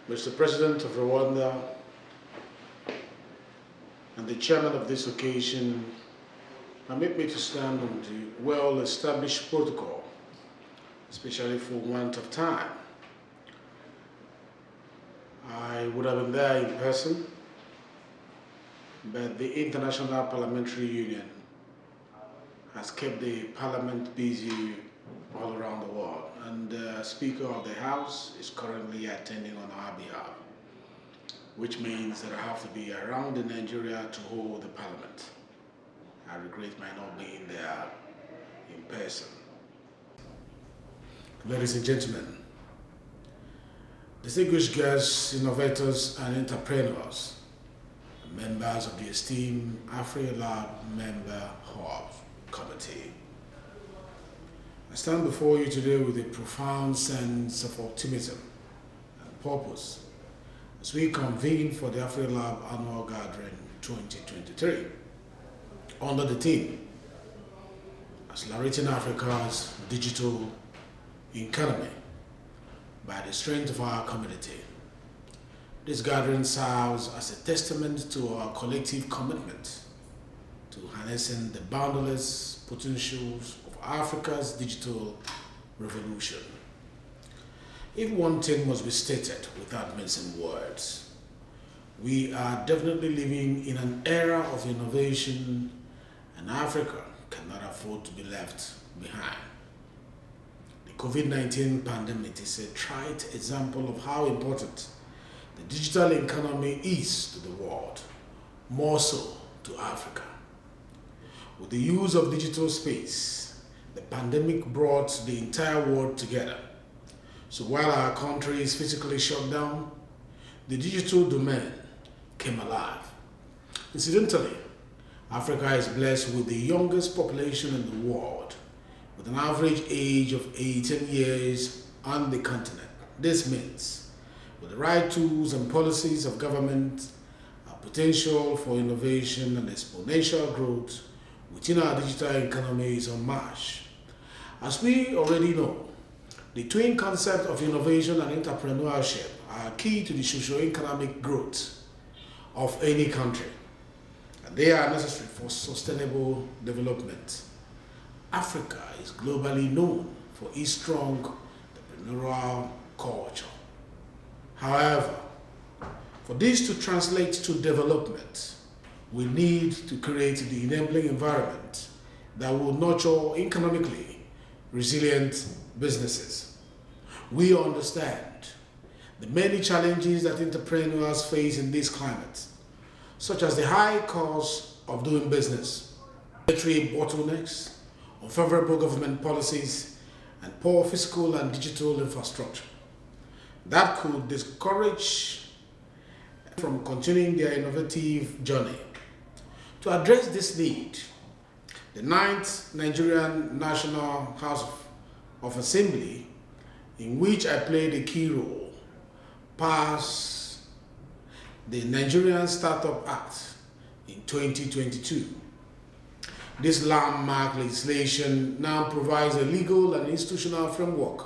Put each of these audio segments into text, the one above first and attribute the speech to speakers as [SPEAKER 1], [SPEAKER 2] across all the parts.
[SPEAKER 1] Mr. President of Rwanda and the chairman of this occasion, permit me to stand on the well-established protocol, especially for want of time. I would have been there in person, but the International Parliamentary Union has kept the Parliament busy all around the world, and the Speaker of the House is currently attending on our behalf, which means that I have to be around in Nigeria to hold the Parliament. I regret my not being there in person. Ladies and gentlemen, distinguished guests, innovators, and entrepreneurs, members of the esteemed Afrilabs Member Hub Committee, I stand before you today with a profound sense of optimism and purpose as we convene for the Afrilabs Annual Gathering 2023 under the theme Accelerating Africa's Digital Economy by the strength of our community. This gathering serves as a testament to our collective commitment to harnessing the boundless potentials of Africa's digital revolution. If one thing must be stated without mincing words, we are definitely living in an era of innovation, and Africa cannot afford to be left behind. The COVID-19 pandemic is a trite example of how important the digital economy is to the world, more so to Africa. With the use of digital space, the pandemic brought the entire world together. So while our country is physically shut down, the digital domain came alive. Incidentally, Africa is blessed with the youngest population in the world, with an average age of 18 years on the continent. This means, with the right tools and policies of government, our potential for innovation and exponential growth within our digital economy is unmatched. As we already know, the twin concepts of innovation and entrepreneurship are key to the socio-economic growth of any country, and they are necessary for sustainable development. Africa is globally known for its strong entrepreneurial culture. However, for this to translate to development, we need to create the enabling environment that will nurture economically resilient businesses. We understand the many challenges that entrepreneurs face in this climate, such as the high cost of doing business, regulatory bottlenecks, unfavorable government policies, and poor physical and digital infrastructure that could discourage from continuing their innovative journey. To address this need, the 9th Nigerian National House of Assembly, in which I played a key role, passed the Nigerian Startup Act in 2022. This landmark legislation now provides a legal and institutional framework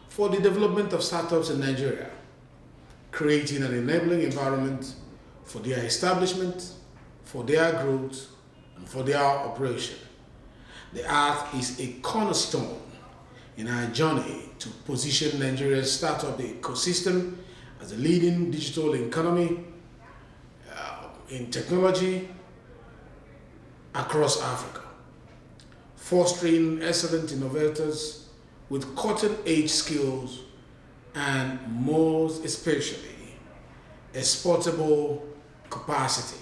[SPEAKER 1] for the development of startups in Nigeria, creating an enabling environment for their establishment, for their growth, and for their operation. The Act is a cornerstone in our journey to position Nigeria's startup ecosystem as a leading digital economy in technology across Africa, fostering excellent innovators with cutting-edge skills and, most especially, exportable capacity.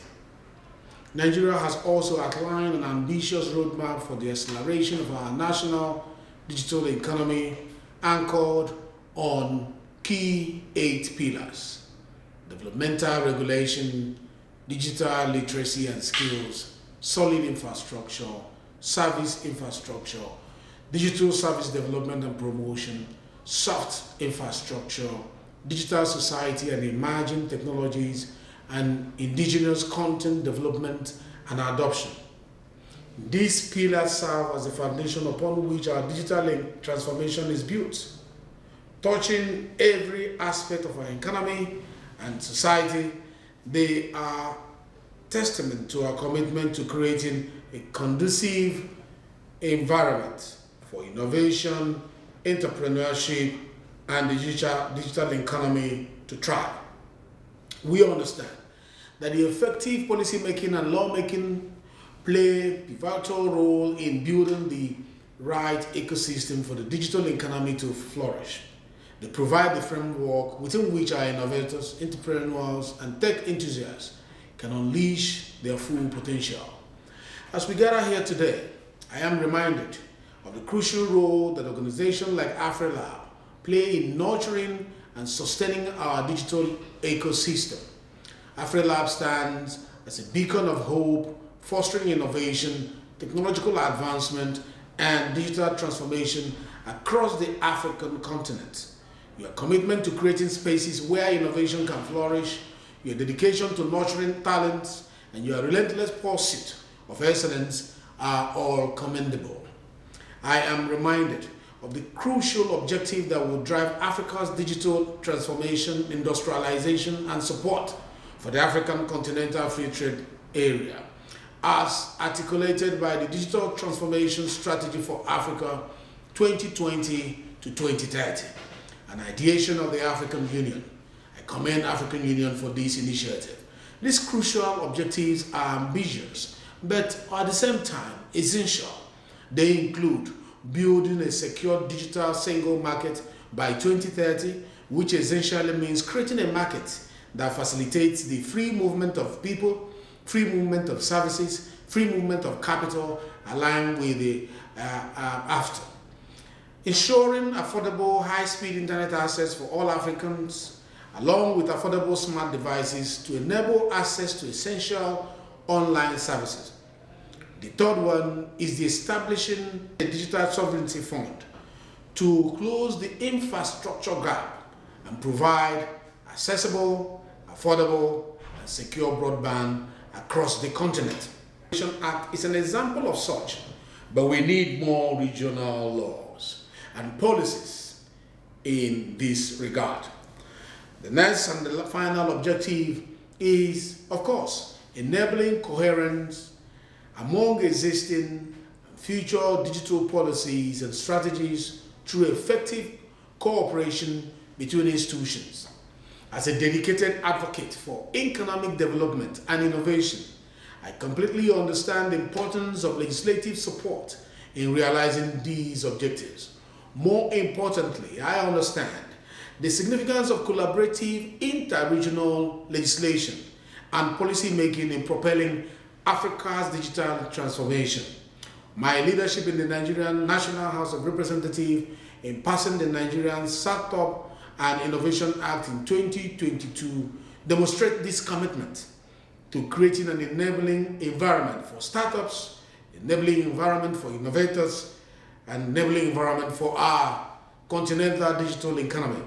[SPEAKER 1] Nigeria has also outlined an ambitious roadmap for the acceleration of our national digital economy anchored on key 8 pillars: developmental regulation, digital literacy and skills, solid infrastructure, service infrastructure, digital service development and promotion, soft infrastructure, digital society and emerging technologies, and indigenous content development and adoption. These pillars serve as the foundation upon which our digital transformation is built. touching every aspect of our economy and society. They are testament to our commitment to creating a conducive environment for innovation, entrepreneurship, and the digital economy to thrive. We understand that the effective policy making and lawmaking play a pivotal role in building the right ecosystem for the digital economy to flourish. They provide the framework within which our innovators, entrepreneurs, and tech enthusiasts can unleash their full potential. As we gather here today, I am reminded of the crucial role that organizations like Afrilabs play in nurturing and sustaining our digital ecosystem. Afrilabs stands as a beacon of hope, fostering innovation, technological advancement, and digital transformation across the African continent. Your commitment to creating spaces where innovation can flourish, your dedication to nurturing talents, and your relentless pursuit of excellence are all commendable. I am reminded of the crucial objective that will drive Africa's digital transformation, industrialization, and support for the African Continental Free Trade Area, as articulated by the Digital Transformation Strategy for Africa 2020 to 2030, an ideation of the African Union. I commend African Union for this initiative. These crucial objectives are ambitious, but at the same time essential. They include building a secure digital single market by 2030, which essentially means creating a market that facilitates the free movement of people, free movement of services, free movement of capital, aligned with the after. Ensuring affordable, high-speed internet access for all Africans, along with affordable smart devices to enable access to essential online services. The third one is the establishing a digital sovereignty fund to close the infrastructure gap and provide accessible, affordable, and secure broadband across the continent. The Nation Act is an example of such, but we need more regional laws and policies in this regard. The next and the final objective is, of course, enabling coherence among existing and future digital policies and strategies through effective cooperation between institutions. As a dedicated advocate for economic development and innovation, I completely understand the importance of legislative support in realizing these objectives. More importantly, I understand the significance of collaborative inter-regional legislation and policy making in propelling Africa's digital transformation. My leadership in the Nigerian National House of Representatives in passing the Nigerian Startup and Innovation Act in 2022 demonstrate this commitment to creating an enabling environment for startups, enabling environment for innovators, and enabling environment for our continental digital economy.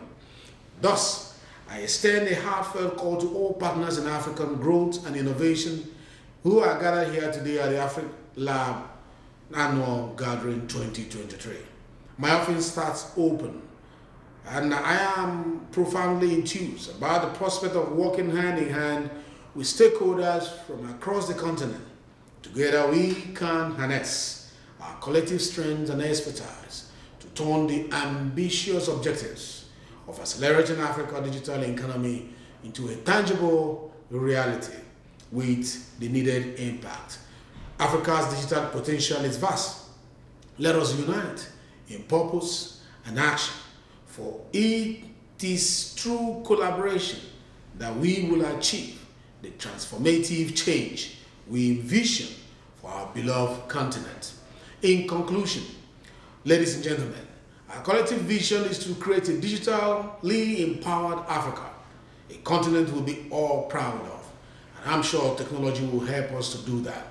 [SPEAKER 1] Thus, I extend a heartfelt call to all partners in African growth and innovation who are gathered here today at the Afrilabs Annual Gathering 2023. My office starts open, and I am profoundly enthused about the prospect of working hand in hand with stakeholders from across the continent. Together we can harness our collective strengths and expertise to turn the ambitious objectives of accelerating Africa's digital economy into a tangible reality with the needed impact. Africa's digital potential is vast. Let us unite in purpose and action, for it is through collaboration that we will achieve the transformative change we envision for our beloved continent. In conclusion, ladies and gentlemen, our collective vision is to create a digitally empowered Africa, a continent we'll be all proud of. And I'm sure technology will help us to do that.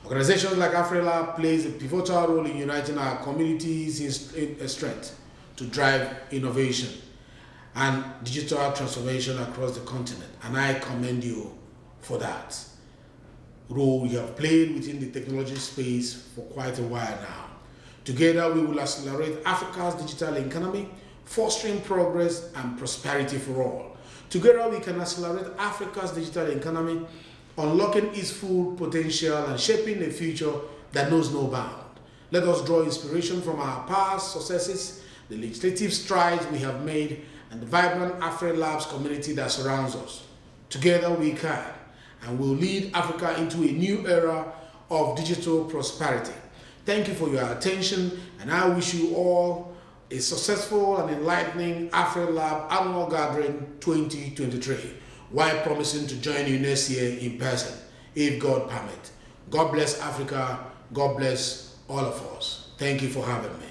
[SPEAKER 1] Organizations like Afrilabs plays a pivotal role in uniting our communities in strength to drive innovation and digital transformation across the continent. And I commend you for that role you have played within the technology space for quite a while now. Together, we will accelerate Africa's digital economy, fostering progress and prosperity for all. Together we can accelerate Africa's digital economy, unlocking its full potential and shaping a future that knows no bound. Let us draw inspiration from our past successes, the legislative strides we have made, and the vibrant Afrilabs community that surrounds us. Together we can and will lead Africa into a new era of digital prosperity. Thank you for your attention, and I wish you all a successful and enlightening Afrilab Annual Gathering 2023, while promising to join you next year in person, if God permit. God bless Africa. God bless all of us. Thank you for having me.